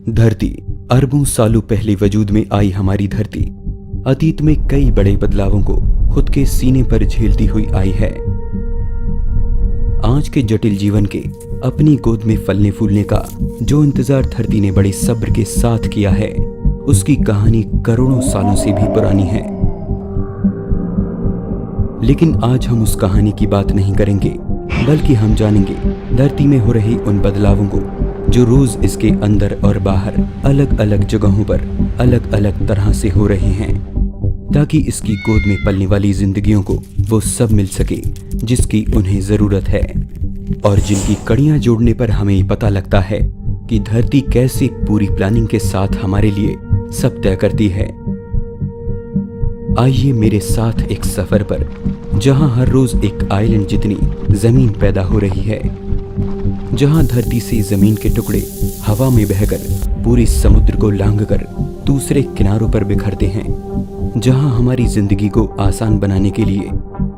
धरती अरबों सालों पहले वजूद में आई हमारी धरती अतीत में कई बड़े बदलावों को खुद के सीने पर झेलती हुई आई है। आज के जटिल जीवन के अपनी गोद में फलने फूलने का जो इंतजार धरती ने बड़े सब्र के साथ किया है, उसकी कहानी करोड़ों सालों से भी पुरानी है। लेकिन आज हम उस कहानी की बात नहीं करेंगे, बल्कि हम जानेंगे धरती में हो रही उन बदलावों को जो रोज इसके अंदर और बाहर अलग अलग जगहों पर अलग अलग तरह से हो रहे हैं, ताकि इसकी गोद में पलने वाली जिंदगियों को वो सब मिल सके जिसकी उन्हें जरूरत है, और जिनकी कड़ियां जोड़ने पर हमें पता लगता है कि धरती कैसे पूरी प्लानिंग के साथ हमारे लिए सब तय करती है। आइए मेरे साथ एक सफर पर, जहां हर रोज एक आइलैंड जितनी जमीन पैदा हो रही है, जहां धरती से जमीन के टुकड़े हवा में बहकर पूरे समुद्र को लांघकर दूसरे किनारों पर बिखरते हैं, जहां हमारी जिंदगी को आसान बनाने के लिए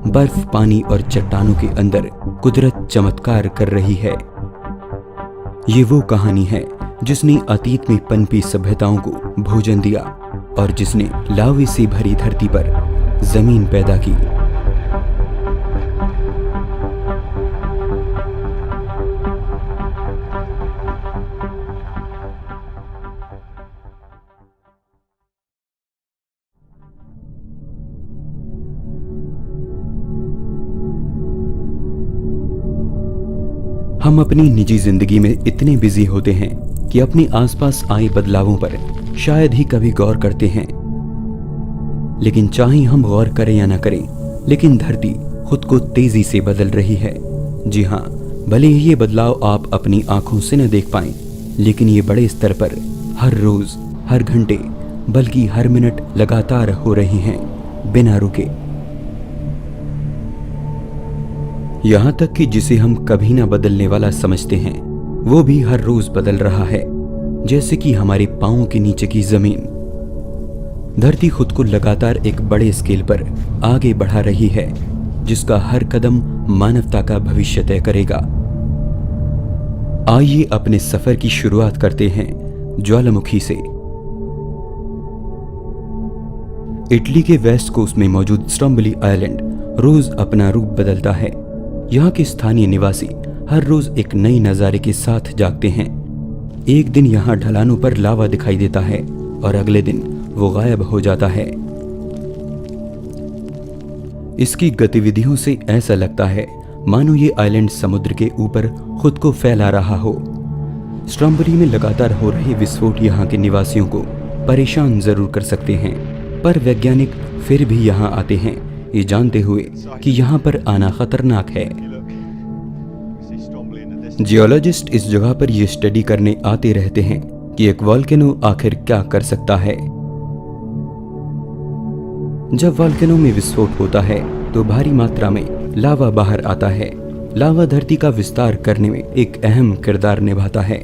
बर्फ, पानी और चट्टानों के अंदर कुदरत चमत्कार कर रही है। ये वो कहानी है जिसने अतीत में पनपी सभ्यताओं को भोजन दिया और जिसने लावे से भरी धरती पर जमीन पैदा की। हम अपनी निजी जिंदगी में इतने बिजी होते हैं कि अपने आसपास आए बदलावों पर शायद ही कभी गौर करते हैं। लेकिन चाहे हम गौर करें या न करें, लेकिन धरती खुद को तेजी से बदल रही है। जी हाँ, भले ही ये बदलाव आप अपनी आंखों से न देख पाएं, लेकिन ये बड़े स्तर पर हर रोज, हर घंटे, बल्कि हर मिनट लगातार हो रही हैं, बिना रुके। यहां तक कि जिसे हम कभी ना बदलने वाला समझते हैं, वो भी हर रोज बदल रहा है, जैसे कि हमारे पांवों के नीचे की जमीन। धरती खुद को लगातार एक बड़े स्केल पर आगे बढ़ा रही है, जिसका हर कदम मानवता का भविष्य तय करेगा। आइए अपने सफर की शुरुआत करते हैं ज्वालामुखी से। इटली के वेस्ट कोस्ट में मौजूद स्ट्रोम्बोली आइलैंड रोज अपना रूप बदलता है। यहाँ के स्थानीय निवासी हर रोज एक नई नजारे के साथ जागते हैं। एक दिन यहाँ ढलानों पर लावा दिखाई देता है और अगले दिन वो गायब हो जाता है। इसकी गतिविधियों से ऐसा लगता है मानो ये आइलैंड समुद्र के ऊपर खुद को फैला रहा हो। स्ट्रोम्बोली में लगातार हो रहे विस्फोट यहाँ के निवासियों को परेशान जरूर कर सकते हैं, पर वैज्ञानिक फिर भी यहाँ आते हैं, ये जानते हुए कि यहाँ पर आना खतरनाक है। जियोलॉजिस्ट इस जगह पर यह स्टडी करने आते रहते हैं कि एक वोल्केनो आखिर क्या कर सकता है। जब वोल्केनो में विस्फोट होता है तो भारी मात्रा में लावा बाहर आता है। लावा धरती का विस्तार करने में एक अहम किरदार निभाता है,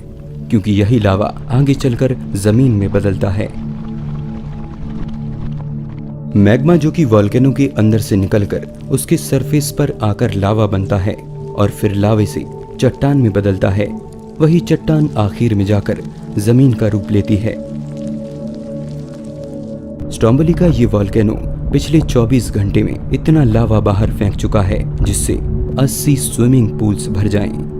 क्योंकि यही लावा आगे चलकर जमीन में बदलता है। मैग्मा, जो कि वोल्केनो के अंदर से निकलकर उसके सरफेस पर आकर लावा बनता है और फिर लावे से चट्टान में बदलता है, वही चट्टान आखिर में जाकर जमीन का रूप लेती है। स्ट्रोम्बोली का ये वोल्केनो पिछले 24 घंटे में इतना लावा बाहर फेंक चुका है जिससे 80 स्विमिंग पूल्स भर जाएं।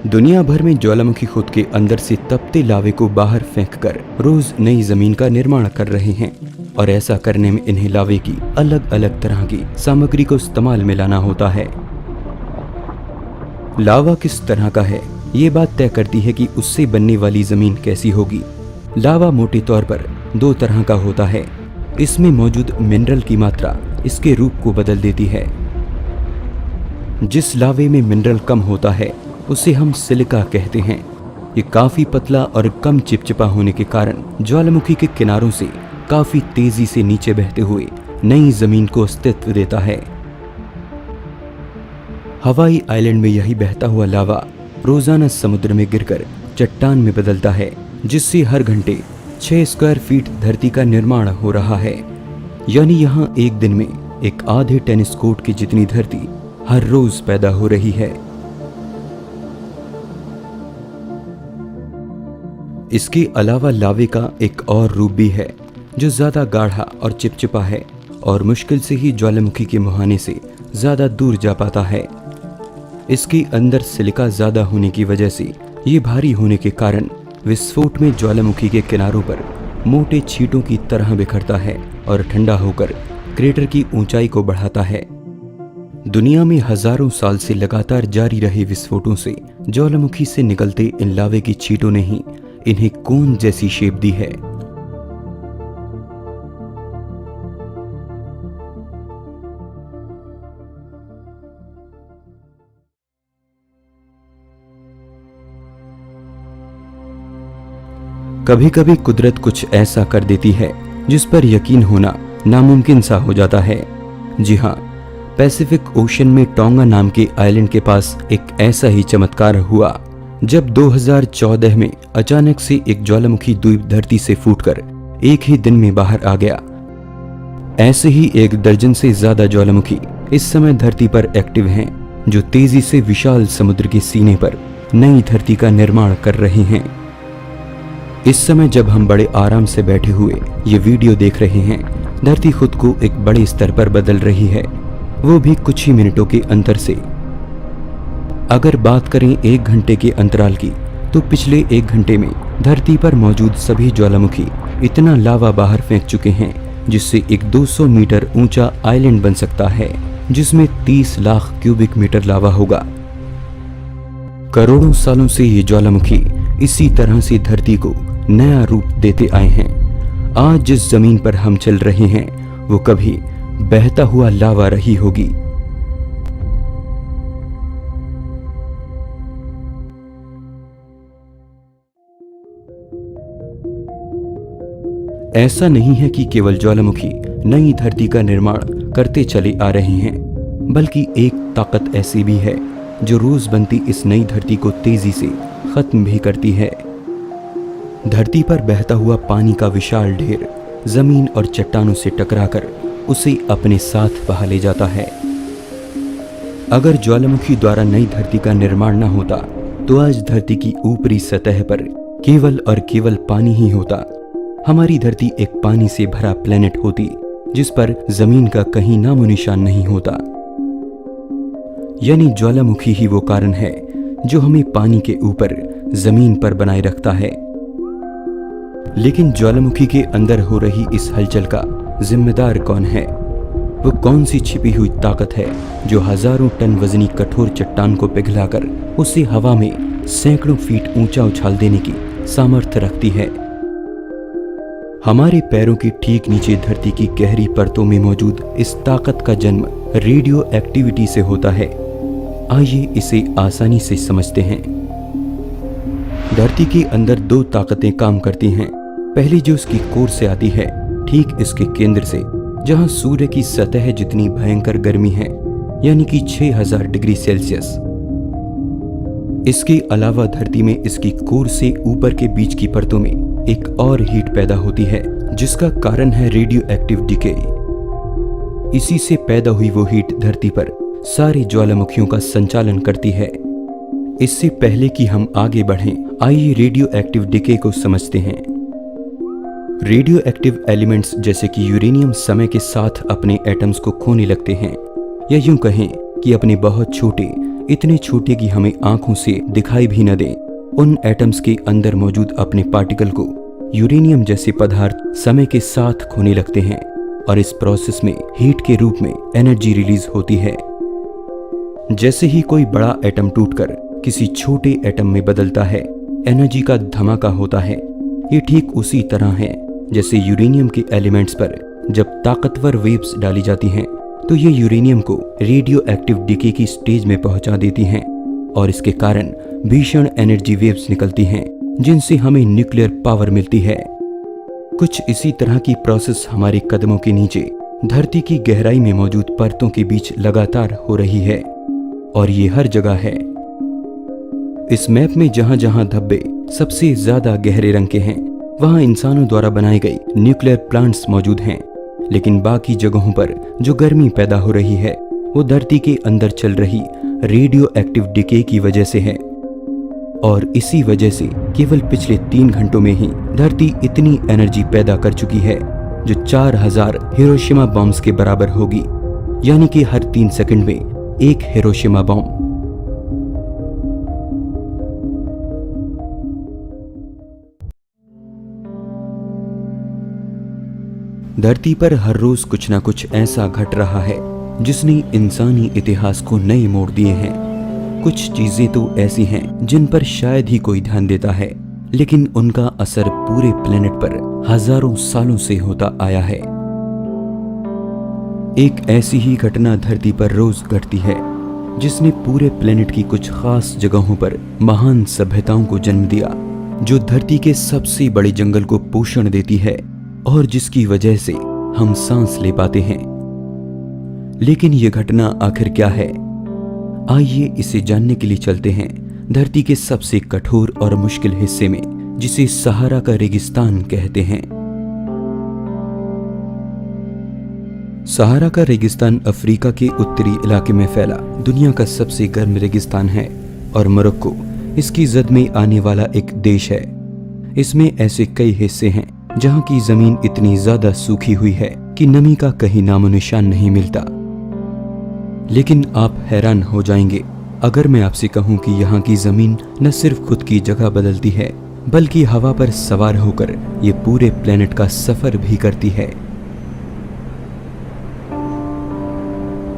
दुनिया भर में ज्वालामुखी खुद के अंदर से तपते लावे को बाहर फेंककर रोज नई जमीन का निर्माण कर रहे हैं, और ऐसा करने में इन्हें लावे की अलग अलग तरह की सामग्री को इस्तेमाल में लाना होता है। लावा किस तरह का है, ये बात तय करती है कि उससे बनने वाली जमीन कैसी होगी। लावा मोटे तौर पर दो तरह का होता है। इसमें मौजूद मिनरल की मात्रा इसके रूप को बदल देती है। जिस लावे में मिनरल कम होता है उसे हम सिलिका कहते हैं। ये काफी पतला और कम चिपचिपा होने के कारण ज्वालामुखी के किनारों से काफी तेजी से नीचे बहते हुए नई जमीन को अस्तित्व देता है। हवाई आइलैंड में यही बहता हुआ लावा रोजाना समुद्र में गिरकर चट्टान में बदलता है, जिससे हर घंटे 6 स्क्वायर फीट धरती का निर्माण हो रहा है। यानी यहाँ एक दिन में एक आधे टेनिस कोर्ट की जितनी धरती हर रोज पैदा हो रही है। इसके अलावा लावे का एक और रूप भी है जो ज्यादा गाढ़ा और चिपचिपा है और मुश्किल से ही ज्वालामुखी के मुहाने से ज्यादा दूर जा पाता है। इसके अंदर सिलिका ज्यादा होने की वजह से ये भारी होने के कारण विस्फोट में ज्वालामुखी के किनारों पर मोटे छींटों की तरह बिखरता है और ठंडा होकर क्रेटर की ऊंचाई को बढ़ाता है। दुनिया में हजारों साल से लगातार जारी रहे विस्फोटों से ज्वालामुखी से निकलते इन लावे की छींटों ने ही इन्हें कोन जैसी शेप दी है। कभी कभी कुदरत कुछ ऐसा कर देती है जिस पर यकीन होना नामुमकिन सा हो जाता है। जी हाँ, पैसिफिक ओशन में टोंगा नाम के आइलैंड के पास एक ऐसा ही चमत्कार हुआ जब 2014 में अचानक से एक ज्वालामुखी द्वीप धरती से फूटकर एक ही दिन में बाहर आ गया। ऐसे ही 1 दर्जन से ज्यादा ज्वालामुखी इस समय धरती पर एक्टिव हैं, जो तेजी से विशाल समुद्र के सीने पर नई धरती का निर्माण कर रहे हैं। इस समय जब हम बड़े आराम से बैठे हुए ये वीडियो देख रहे हैं, धरती खुद को एक बड़े स्तर पर बदल रही है, वो भी कुछ ही मिनटों के अंतर से। अगर बात करें 1 घंटे के अंतराल की, तो पिछले 1 घंटे में धरती पर मौजूद सभी ज्वालामुखी इतना लावा बाहर फेंक चुके हैं जिससे एक 200 मीटर ऊंचा आइलैंड बन सकता है, जिसमें 30 लाख क्यूबिक मीटर लावा होगा। करोड़ों सालों से ये ज्वालामुखी इसी तरह से धरती को नया रूप देते आए हैं। आज जिस जमीन पर हम चल रहे हैं वो कभी बहता हुआ लावा रही होगी। ऐसा नहीं है कि केवल ज्वालामुखी नई धरती का निर्माण करते चले आ रहे हैं, बल्कि एक ताकत ऐसी भी है जो रोज बनती इस नई धरती को तेजी से खत्म भी करती है। धरती पर बहता हुआ पानी का विशाल ढेर जमीन और चट्टानों से टकराकर उसे अपने साथ बहा ले जाता है। अगर ज्वालामुखी द्वारा नई धरती का निर्माण न होता तो आज धरती की ऊपरी सतह पर केवल और केवल पानी ही होता। हमारी धरती एक पानी से भरा प्लेनेट होती जिस पर जमीन का कहीं नामो निशान नहीं होता। यानी ज्वालामुखी ही वो कारण है जो हमें पानी के ऊपर जमीन पर बनाए रखता है। लेकिन ज्वालामुखी के अंदर हो रही इस हलचल का जिम्मेदार कौन है? वो कौन सी छिपी हुई ताकत है जो हजारों टन वजनी कठोर चट्टान को पिघलाकर उसे हवा में सैकड़ों फीट ऊंचा उछाल देने की सामर्थ्य रखती है? हमारे पैरों के ठीक नीचे धरती की गहरी परतों में मौजूद इस ताकत का जन्म रेडियो एक्टिविटी से होता है। आइए इसे आसानी से समझते हैं। धरती के अंदर 2 ताकतें काम करती हैं। पहली जो उसकी कोर से आती है, ठीक इसके केंद्र से, जहां सूर्य की सतह जितनी भयंकर गर्मी है, यानी कि 6000 डिग्री सेल्सियस। इसके अलावा धरती में इसकी कोर से ऊपर के बीच की परतों में एक और हीट पैदा होती है जिसका कारण है रेडियो एक्टिव डिके। इसी से पैदा हुई वो हीट धरती पर सारी ज्वालामुखियों का संचालन करती है। इससे पहले कि हम आगे बढ़ें, आइए रेडियो एक्टिव डिके को समझते हैं। रेडियो एक्टिव एलिमेंट्स जैसे कि यूरेनियम समय के साथ अपने एटम्स को खोने लगते हैं, या यूं कहें कि अपने बहुत छोटे, इतने छोटे कि हमें आंखों से दिखाई भी न दें, उन एटम्स के अंदर मौजूद अपने पार्टिकल को यूरेनियम जैसे पदार्थ समय के साथ खोने लगते हैं और इस प्रोसेस में हीट के रूप में एनर्जी रिलीज होती है। जैसे ही कोई बड़ा एटम टूटकर किसी छोटे एटम में बदलता है, एनर्जी का धमाका होता है। ये ठीक उसी तरह है जैसे यूरेनियम के एलिमेंट्स पर जब ताकतवर वेव्स डाली जाती हैं तो ये यूरेनियम को रेडियो एक्टिव डिके की स्टेज में पहुंचा देती हैं और इसके कारण भीषण एनर्जी वेव्स निकलती हैं जिनसे हमें न्यूक्लियर पावर मिलती है। कुछ इसी तरह की प्रोसेस हमारे कदमों के नीचे धरती की गहराई में मौजूद परतों के बीच लगातार हो रही है और ये हर जगह है। इस मैप में जहां जहां धब्बे सबसे ज्यादा गहरे रंग के हैं, वहाँ इंसानों द्वारा बनाए गए न्यूक्लियर प्लांट्स मौजूद हैं, लेकिन बाकी जगहों पर जो गर्मी पैदा हो रही है वो धरती के अंदर चल रही रेडियो एक्टिव डिके की वजह से है। और इसी वजह से केवल पिछले 3 घंटों में ही धरती इतनी एनर्जी पैदा कर चुकी है जो 4000 हिरोशिमा बॉम्ब्स के बराबर होगी, यानी कि हर 3 सेकंड में एक हिरोशिमा बॉम्ब। धरती पर हर रोज कुछ ना कुछ ऐसा घट रहा है जिसने इंसानी इतिहास को नए मोड़ दिए हैं। कुछ चीजें तो ऐसी हैं जिन पर शायद ही कोई ध्यान देता है, लेकिन उनका असर पूरे प्लेनेट पर हजारों सालों से होता आया है। एक ऐसी ही घटना धरती पर रोज घटती है जिसने पूरे प्लेनेट की कुछ खास जगहों पर महान सभ्यताओं को जन्म दिया, जो धरती के सबसे बड़े जंगल को पोषण देती है और जिसकी वजह से हम सांस ले पाते हैं। लेकिन यह घटना आखिर क्या है? आइए इसे जानने के लिए चलते हैं धरती के सबसे कठोर और मुश्किल हिस्से में, जिसे सहारा का रेगिस्तान कहते हैं। सहारा का रेगिस्तान अफ्रीका के उत्तरी इलाके में फैला दुनिया का सबसे गर्म रेगिस्तान है और मोरक्को इसकी जद में आने वाला एक देश है। इसमें ऐसे कई हिस्से हैं जहां की जमीन इतनी ज्यादा सूखी हुई है कि नमी का कहीं नामो निशान नहीं मिलता। लेकिन आप हैरान हो जाएंगे अगर मैं आपसे कहूं कि यहाँ की जमीन न सिर्फ खुद की जगह बदलती है, बल्कि हवा पर सवार होकर ये पूरे प्लेनेट का सफर भी करती है।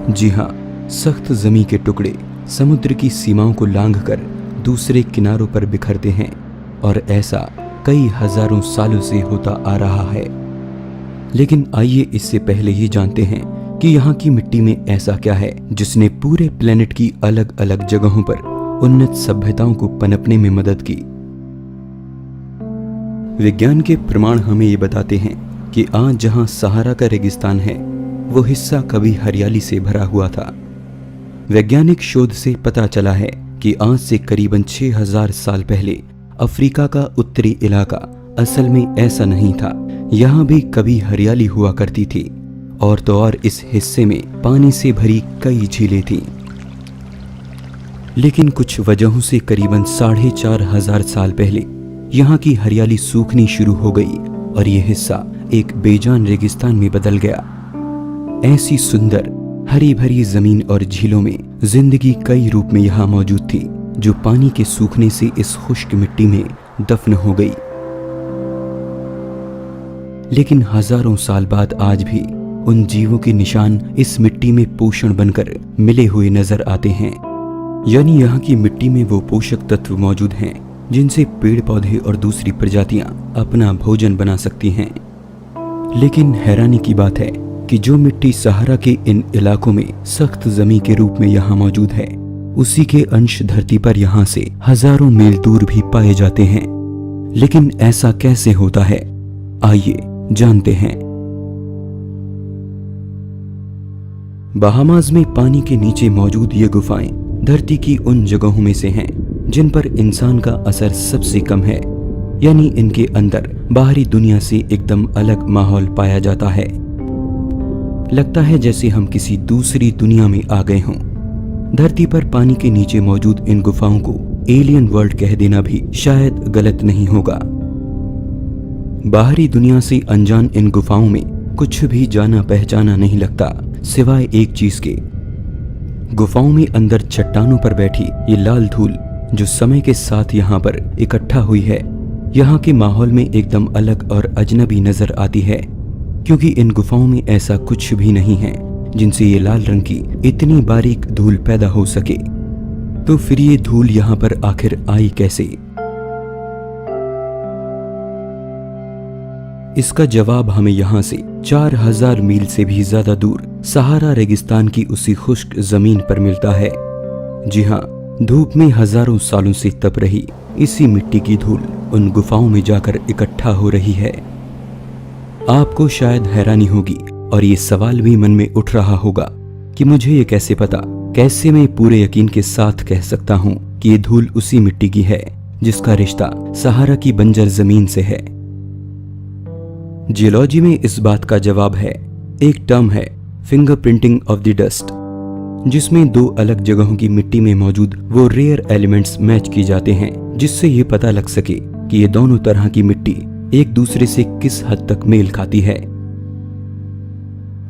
जी हाँ, सख्त जमीन के टुकड़े समुद्र की सीमाओं को लांघकर दूसरे किनारों पर बिखरते हैं और ऐसा कई हजारों सालों से होता आ रहा है। लेकिन आइए इससे पहले ही जानते हैं कि यहाँ की मिट्टी में ऐसा क्या है जिसने पूरे प्लेनेट की अलग अलग जगहों पर उन्नत सभ्यताओं को पनपने में मदद की। विज्ञान के प्रमाण हमें ये बताते हैं कि आज जहाँ सहारा का रेगिस्तान है वो हिस्सा कभी हरियाली से भरा हुआ था। वैज्ञानिक शोध से पता चला है कि आज से करीबन 6000 साल पहले अफ्रीका का उत्तरी इलाका असल में ऐसा नहीं था। यहाँ भी कभी हरियाली हुआ करती थी और तो और इस हिस्से में पानी से भरी कई झीलें थीं। लेकिन कुछ वजहों से करीबन 4500 साल पहले यहाँ की हरियाली सूखनी शुरू हो गई और यह हिस्सा एक बेजान रेगिस्तान में बदल गया। ऐसी सुंदर हरी भरी जमीन और झीलों में जिंदगी कई रूप में यहाँ मौजूद थी, जो पानी के सूखने से इस खुश्क मिट्टी में दफन हो गई। लेकिन हजारों साल बाद आज भी उन जीवों के निशान इस मिट्टी में पोषण बनकर मिले हुए नजर आते हैं। यानी यहाँ की मिट्टी में वो पोषक तत्व मौजूद हैं जिनसे पेड़ पौधे और दूसरी प्रजातियां अपना भोजन बना सकती हैं। लेकिन हैरानी की बात है कि जो मिट्टी सहारा के इन इलाकों में सख्त जमी के रूप में यहाँ मौजूद है, उसी के अंश धरती पर यहाँ से हजारों मील दूर भी पाए जाते हैं। लेकिन ऐसा कैसे होता है, आइए जानते हैं। बहामास में पानी के नीचे मौजूद ये गुफाएं धरती की उन जगहों में से हैं जिन पर इंसान का असर सबसे कम है, यानी इनके अंदर बाहरी दुनिया से एकदम अलग माहौल पाया जाता है। लगता है जैसे हम किसी दूसरी दुनिया में आ गए हों। धरती पर पानी के नीचे मौजूद इन गुफाओं को एलियन वर्ल्ड कह देना भी शायद गलत नहीं होगा। बाहरी दुनिया से अनजान इन गुफाओं में कुछ भी जाना पहचाना नहीं लगता, सिवाय एक चीज के। गुफाओं में अंदर चट्टानों पर बैठी ये लाल धूल जो समय के साथ यहाँ पर इकट्ठा हुई है, यहाँ के माहौल में एकदम अलग और अजनबी नजर आती है, क्योंकि इन गुफाओं में ऐसा कुछ भी नहीं है जिनसे ये लाल रंग की इतनी बारीक धूल पैदा हो सके। तो फिर ये धूल यहाँ पर आखिर आई कैसे? इसका जवाब हमें यहाँ से 4000 मील से भी ज्यादा दूर सहारा रेगिस्तान की उसी खुश्क जमीन पर मिलता है। जी हाँ, धूप में हजारों सालों से तप रही इसी मिट्टी की धूल उन गुफाओं में जाकर इकट्ठा हो रही है। आपको शायद हैरानी होगी और ये सवाल भी मन में उठ रहा होगा कि मुझे ये कैसे पता, कैसे मैं पूरे यकीन के साथ कह सकता हूँ कि ये धूल उसी मिट्टी की है जिसका रिश्ता सहारा की बंजर जमीन से है। जियोलॉजी में इस बात का जवाब है। एक टर्म है फिंगरप्रिंटिंग ऑफ द डस्ट, जिसमें दो अलग जगहों की मिट्टी में मौजूद वो रेयर एलिमेंट्स मैच किए जाते हैं, जिससे ये पता लग सके कि ये दोनों तरह की मिट्टी एक दूसरे से किस हद तक मेल खाती है।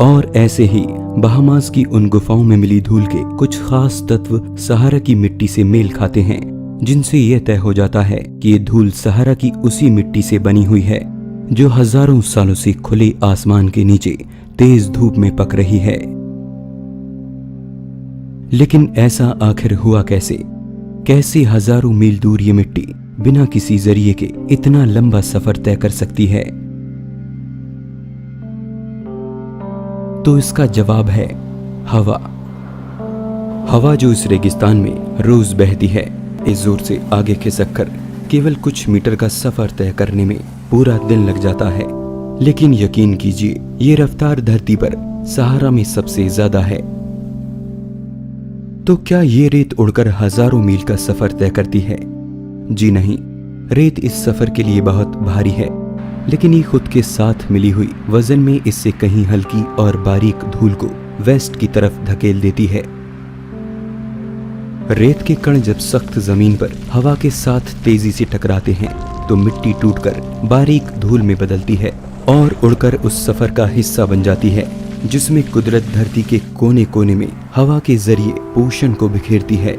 और ऐसे ही बहामास की उन गुफाओं में मिली धूल के कुछ खास तत्व सहारा की मिट्टी से मेल खाते हैं, जिनसे यह तय हो जाता है कि ये धूल सहारा की उसी मिट्टी से बनी हुई है जो हजारों सालों से खुले आसमान के नीचे तेज धूप में पक रही है। लेकिन ऐसा आखिर हुआ कैसे? कैसे हजारों मील दूर ये मिट्टी बिना किसी जरिए के इतना लंबा सफर तय कर सकती है? तो इसका जवाब है हवा। हवा जो इस रेगिस्तान में रोज बहती है, इस जोर से आगे खिसक कर केवल कुछ मीटर का सफर तय करने में पूरा दिन लग जाता है। लेकिन यकीन कीजिए, ये रफ्तार धरती पर सहारा में सबसे ज्यादा है। तो क्या ये रेत उड़कर हजारों मील का सफर तय करती है? जी नहीं, रेत इस सफर के लिए बहुत भारी है, लेकिन ये खुद के साथ मिली हुई वजन में इससे कहीं हल्की और बारीक धूल को वेस्ट की तरफ धकेल देती है। रेत के कण जब सख्त जमीन पर हवा के साथ तेजी से टकराते हैं तो मिट्टी टूटकर बारीक धूल में बदलती है और उड़कर उस सफर का हिस्सा बन जाती है, जिसमें कुदरत धरती के कोने कोने में हवा के जरिए पोषण को बिखेरती है।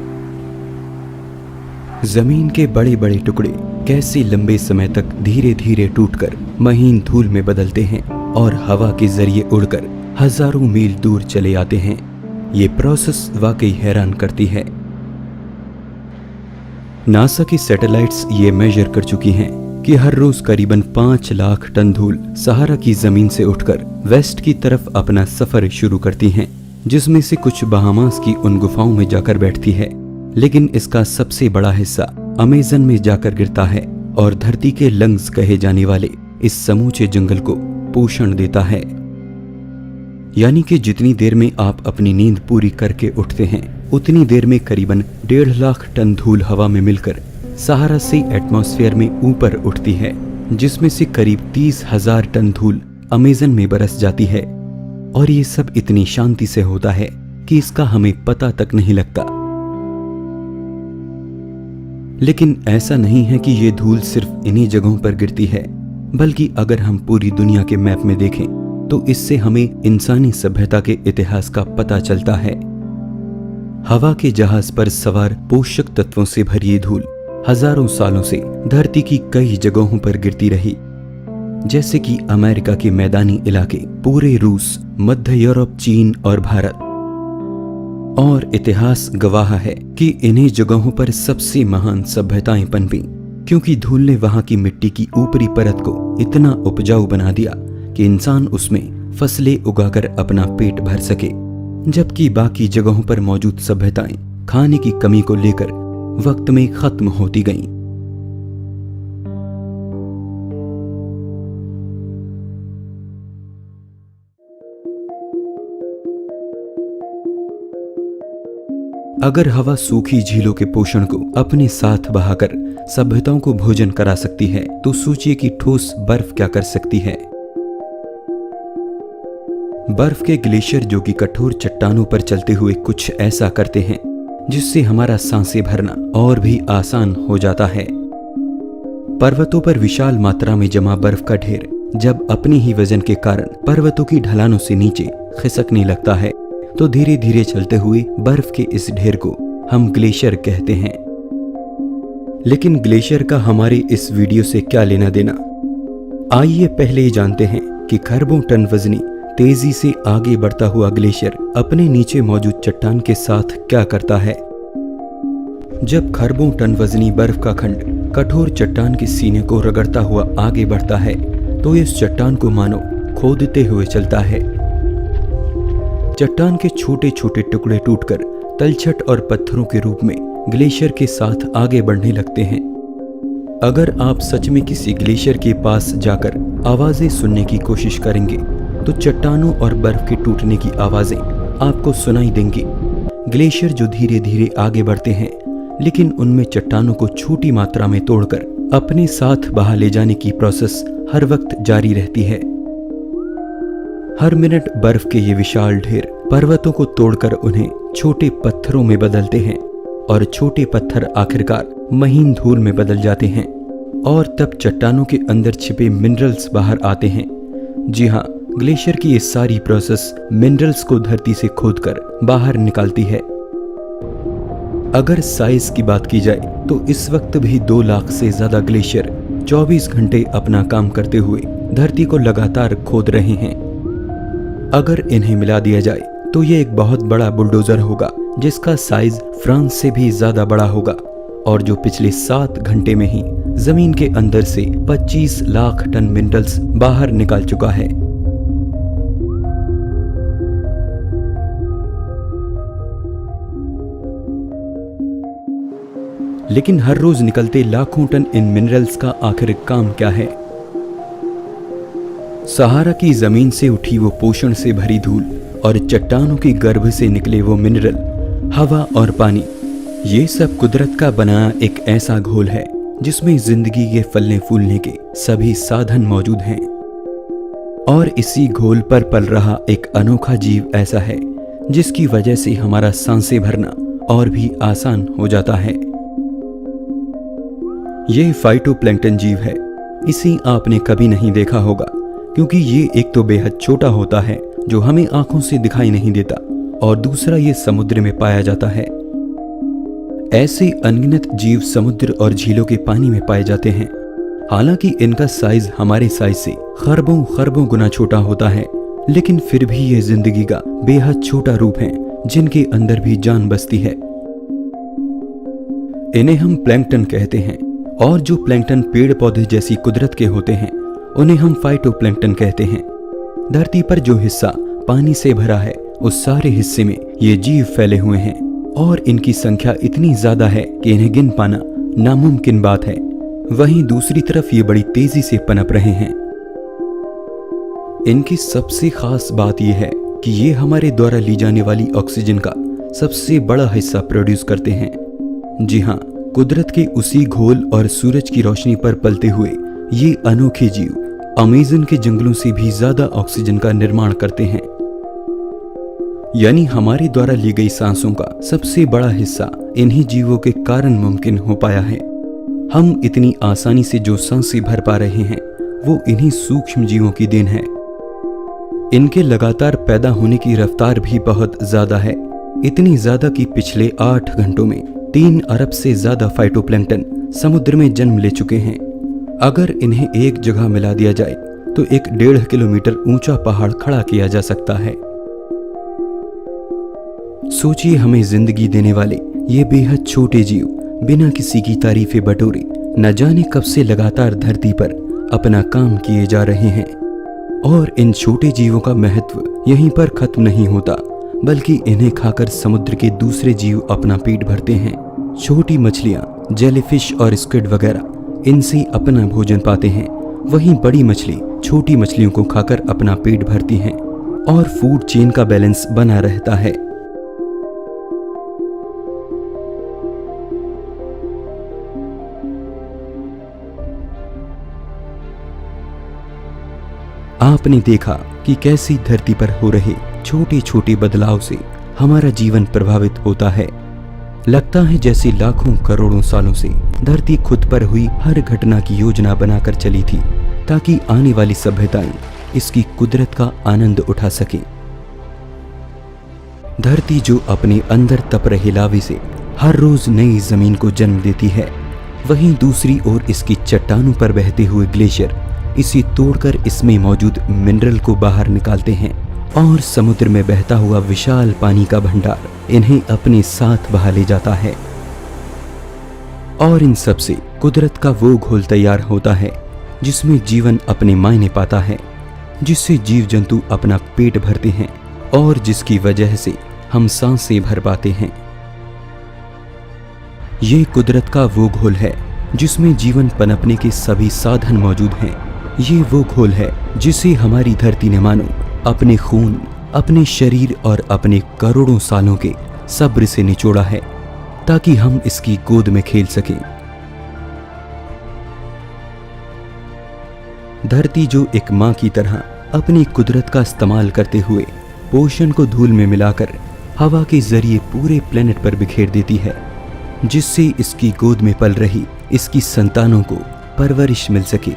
जमीन के बड़े बड़े टुकड़े कैसे लंबे समय तक धीरे धीरे टूटकर महीन धूल में बदलते हैं और हवा के जरिए उड़कर हजारों मील दूर चले आते हैं। ये प्रोसेस वाकई हैरान करती है। नासा की सैटेलाइट्स ये मेजर कर चुकी हैं कि हर रोज करीबन 5 लाख टन धूल सहारा की जमीन से उठकर वेस्ट की तरफ अपना सफर शुरू करती हैं, जिसमें से कुछ बहामास की उन गुफाओं में जाकर बैठती है। लेकिन इसका सबसे बड़ा हिस्सा अमेज़न में जाकर गिरता है और धरती के लंग्स कहे जाने वाले इस समूचे जंगल को पोषण देता है। यानी कि जितनी देर में आप अपनी नींद पूरी करके उठते हैं, उतनी देर में करीबन 1.5 लाख टन धूल हवा में मिलकर सहारा से एटमॉस्फेयर में ऊपर उठती है, जिसमें से करीब 30,000 टन धूल अमेज़न में बरस जाती है। और ये सब इतनी शांति से होता है कि इसका हमें पता तक नहीं लगता। लेकिन ऐसा नहीं है कि ये धूल सिर्फ इन्हीं जगहों पर गिरती है, बल्कि अगर हम पूरी दुनिया के मैप में देखें तो इससे हमें इंसानी सभ्यता के इतिहास का पता चलता है। हवा के जहाज पर सवार पोषक तत्वों से भरी ये धूल हजारों सालों से धरती की कई जगहों पर गिरती रही, जैसे कि अमेरिका के मैदानी इलाके, पूरे रूस, मध्य यूरोप, चीन और भारत। और इतिहास गवाह है कि इन्हीं जगहों पर सबसे महान सभ्यताएं पनपी, क्योंकि धूल ने वहां की मिट्टी की ऊपरी परत को इतना उपजाऊ बना दिया कि इंसान उसमें फसलें उगाकर अपना पेट भर सके, जबकि बाकी जगहों पर मौजूद सभ्यताएं खाने की कमी को लेकर वक्त में खत्म होती गईं। अगर हवा सूखी झीलों के पोषण को अपने साथ बहाकर सभ्यताओं को भोजन करा सकती है, तो सोचिए कि ठोस बर्फ क्या कर सकती है। बर्फ के ग्लेशियर जो कि कठोर चट्टानों पर चलते हुए कुछ ऐसा करते हैं जिससे हमारा सांसें भरना और भी आसान हो जाता है। पर्वतों पर विशाल मात्रा में जमा बर्फ का ढेर जब अपने ही वजन के कारण पर्वतों की ढलानों से नीचे खिसकने लगता है, तो धीरे धीरे चलते हुए बर्फ के इस ढेर को हम ग्लेशियर कहते हैं। लेकिन ग्लेशियर का हमारे इस वीडियो से क्या लेना देना? आइए पहले ये जानते हैं कि खरबों टन वजनी तेजी से आगे बढ़ता हुआ ग्लेशियर अपने नीचे मौजूद चट्टान के साथ क्या करता है। जब खरबों टन वजनी बर्फ का खंड कठोर चट्टान के सीने को रगड़ता हुआ आगे बढ़ता है, तो इस चट्टान को मानो खोदते हुए चलता है। चट्टान के छोटे छोटे टुकड़े टूटकर तलछट और पत्थरों के रूप में ग्लेशियर के साथ आगे बढ़ने लगते हैं। अगर आप सच में किसी ग्लेशियर के पास जाकर आवाजें सुनने की कोशिश करेंगे तो चट्टानों और बर्फ के टूटने की आवाजें आपको सुनाई देंगी। ग्लेशियर जो धीरे धीरे आगे बढ़ते हैं, लेकिन उनमें चट्टानों को छोटी मात्रा में तोड़कर अपने साथ बहा ले जाने की प्रोसेस हर वक्त जारी रहती है। हर मिनट बर्फ के ये विशाल ढेर पर्वतों को तोड़कर उन्हें छोटे पत्थरों में बदलते हैं और छोटे पत्थर आखिरकार महीन धूल में बदल जाते हैं और तब चट्टानों के अंदर छिपे मिनरल्स बाहर आते हैं। जी हाँ, ग्लेशियर की ये सारी प्रोसेस मिनरल्स को धरती से खोदकर बाहर निकालती है। अगर साइज की बात की जाए तो इस वक्त भी 2 लाख से ज्यादा ग्लेशियर 24 घंटे अपना काम करते हुए धरती को लगातार खोद रहे हैं। अगर इन्हें मिला दिया जाए तो ये एक बहुत बड़ा बुलडोजर होगा जिसका साइज फ्रांस से भी ज्यादा बड़ा होगा और जो पिछले 7 घंटे में ही जमीन के अंदर से 25 लाख टन मिनरल्स बाहर निकाल चुका है। लेकिन हर रोज निकलते लाखों टन इन मिनरल्स का आखिर काम क्या है? सहारा की जमीन से उठी वो पोषण से भरी धूल और चट्टानों के गर्भ से निकले वो मिनरल, हवा और पानी, ये सब कुदरत का बनाया एक ऐसा घोल है जिसमें जिंदगी के फलने फूलने के सभी साधन मौजूद हैं। और इसी घोल पर पल रहा एक अनोखा जीव ऐसा है जिसकी वजह से हमारा सांसें भरना और भी आसान हो जाता है। ये फाइटोप्लैंक्टन जीव है। इसे आपने कभी नहीं देखा होगा क्योंकि ये एक तो बेहद छोटा होता है जो हमें आंखों से दिखाई नहीं देता और दूसरा ये समुद्र में पाया जाता है। ऐसे अनगिनत जीव समुद्र और झीलों के पानी में पाए जाते हैं। हालांकि इनका साइज हमारे साइज से खरबों खरबों गुना छोटा होता है, लेकिन फिर भी ये जिंदगी का बेहद छोटा रूप है जिनके अंदर भी जान बसती है। इन्हें हम प्लैंकटन कहते हैं और जो प्लैंकटन पेड़ पौधे जैसी कुदरत के होते हैं उन्हें हम फाइटोप्लैंक्टन कहते हैं। धरती पर जो हिस्सा पानी से भरा है उस सारे हिस्से में ये जीव फैले हुए हैं और इनकी संख्या इतनी ज्यादा है कि इन्हें गिन पाना नामुमकिन बात है। वहीं दूसरी तरफ ये बड़ी तेजी से पनप रहे हैं। इनकी सबसे खास बात यह है कि ये हमारे द्वारा ली जाने वाली ऑक्सीजन का सबसे बड़ा हिस्सा प्रोड्यूस करते हैं। जी हाँ, कुदरत के उसी घोल और सूरज की रोशनी पर पलते हुए ये अनोखे जीव अमेज़न के जंगलों से भी ज्यादा ऑक्सीजन का निर्माण करते हैं। यानी हमारे द्वारा ली गई सांसों का सबसे बड़ा हिस्सा इन्हीं जीवों के कारण मुमकिन हो पाया है। हम इतनी आसानी से जो सांसें भर पा रहे हैं वो इन्हीं सूक्ष्म जीवों की देन है। इनके लगातार पैदा होने की रफ्तार भी बहुत ज्यादा है, इतनी ज्यादा कि पिछले 8 घंटों में 3 अरब से ज्यादा फाइटोप्लैंक्टन समुद्र में जन्म ले चुके हैं। अगर इन्हें एक जगह मिला दिया जाए तो एक 1.5 किलोमीटर ऊंचा पहाड़ खड़ा किया जा सकता है। सोचिए, हमें जिंदगी देने वाले ये बेहद छोटे जीव बिना किसी की तारीफे बटोरे न जाने कब से लगातार धरती पर अपना काम किए जा रहे हैं। और इन छोटे जीवों का महत्व यहीं पर खत्म नहीं होता, बल्कि इन्हें खाकर समुद्र के दूसरे जीव अपना पेट भरते हैं। छोटी मछलियां, जेलीफिश और स्क्विड वगैरह इनसे अपना भोजन पाते हैं। वहीं बड़ी मछली छोटी मछलियों को खाकर अपना पेट भरती हैं और फूड चेन का बैलेंस बना रहता है। आपने देखा कि कैसी धरती पर हो रहे छोटे छोटे बदलाव से हमारा जीवन प्रभावित होता है। लगता है जैसे लाखों करोड़ों सालों से धरती खुद पर हुई हर घटना की योजना बनाकर चली थी ताकि आने वाली सभ्यताएं इसकी कुदरत का आनंद उठा सके। धरती जो अपने अंदर तप रहे लावे से हर रोज नई जमीन को जन्म देती है, वहीं दूसरी ओर इसकी चट्टानों पर बहते हुए ग्लेशियर इसे तोड़कर इसमें मौजूद मिनरल को बाहर निकालते हैं और समुद्र में बहता हुआ विशाल पानी का भंडार इन्हें अपने साथ बहा ले जाता है। और इन सब से कुदरत का वो घोल तैयार होता है जिसमें जीवन अपने मायने पाता है, जिससे जीव जंतु अपना पेट भरते हैं और जिसकी वजह से हम सांसें भर पाते हैं। ये कुदरत का वो घोल है जिसमें जीवन पनपने के सभी साधन मौजूद हैं। ये वो घोल है जिसे हमारी धरती ने मानो अपने खून, अपने शरीर और अपने करोड़ों सालों के सब्र से निचोड़ा है ताकि हम इसकी गोद में खेल सकें। धरती जो एक माँ की तरह अपनी कुदरत का इस्तेमाल करते हुए पोषण को धूल में मिलाकर हवा के जरिए पूरे प्लेनेट पर बिखेर देती है, जिससे इसकी गोद में पल रही इसकी संतानों को परवरिश मिल सके।